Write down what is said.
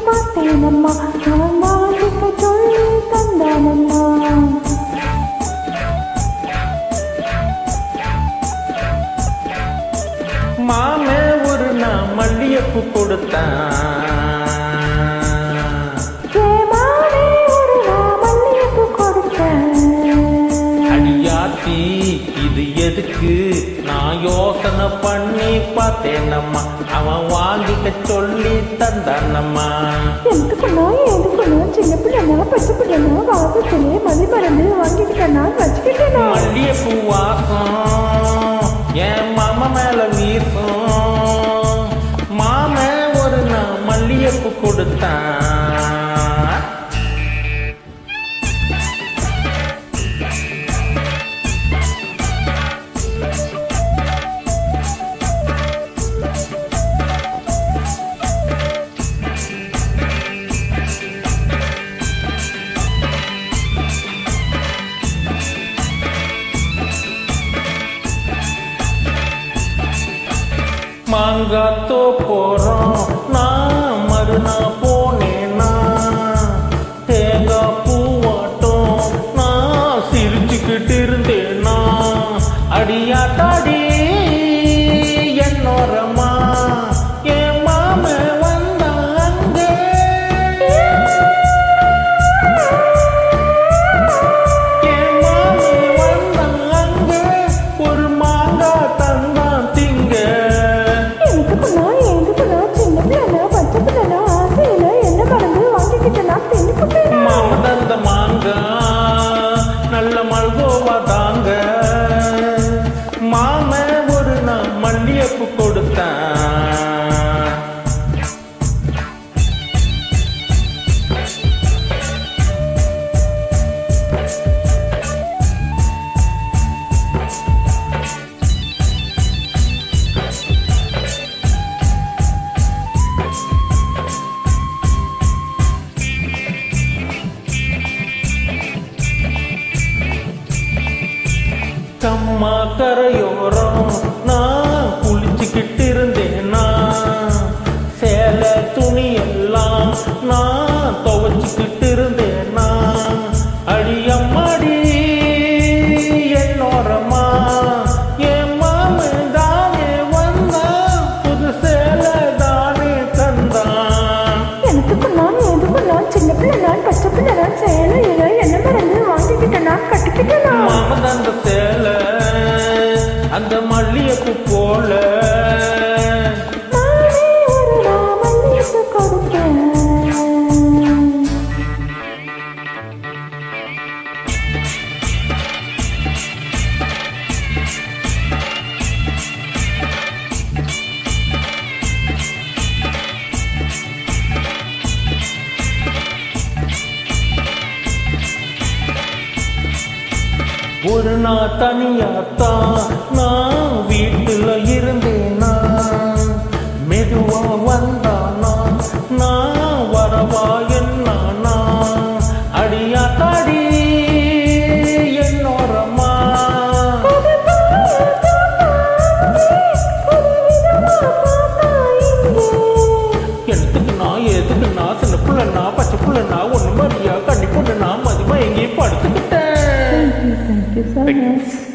பார்த்தேனம்மா அவன் வாழ்க்க சொல்லி தந்தானம்மா. மாமே ஒரு நான் மல்லியப்பு கொடுத்தான், அடியாத்தி இது எதுக்கு நான் யோசனை பண்ணி பார்த்தேனம்மா அவன் வாங்கிக்க சொல்லி தந்தானம்மா. எதுக்குண்ணா சின்ன பிள்ளைனா பச்சை பிள்ளைனா வாசத்திலே மதி மருந்து வாங்கிக்கிட்டேன்னா வச்சுக்கிட்டேனா. மல்லியப்பூ வாசம் என் மாமா மேல வீசும், மாமே ஒரு நான் மல்லியப்பூ கொடுத்தான். மாங்காத்தோ போறோம் நான் மறுநா போனேனா, தேங்காய் பூவாட்டம் நான் சிரிச்சுக்கிட்டு இருந்தேனா, அடியாத்தாடி என்னோரமா என் மாம வந்தாங்க, என் மாம வந்தாங்க ஒரு மாங்கா தந்தான் திங்க. மாம தந்த மாங்க நல்ல மல்கோவா தாங்க, மாம ஒரு நான் மல்லியப்பு கொடுத்தேன். கம்மா கரையோரம் நான் குளிச்சுக்கிட்டு இருந்தேனா, சேலை துணி எல்லாம் நான் துவைச்சுக்கிட்டு இருந்தேனா, அடியம்மாடி என்னோரமா என் மாமு தானே வந்தான், புது சேலை தானே தந்தான். சின்ன பிள்ளை நான் பச்சை பிள்ளை நான் சேலை என்ன மறந்து வாங்கிக்கிட்டேன் நான் கட்டிக்கிட்டேன். மாம தந்த சேலை அந்த மல்லியப்பு போல ஒரு நாள் தனியாத்தான் நான் வீட்டுல இருந்தேனா, மெதுவா வந்தானா நான் வரவா என்னானா, அடியாத்தாடி என்னோரமா எதுக்குண்ணா சின்ன பிள்ளைண்ணா பச்சை பிள்ளைண்ணா ஒண்ணு மாதிரியா கண்டிப்பா நான் மதிமா எங்கேயும் படுத்துக்கிட்டேன். Thank you so much.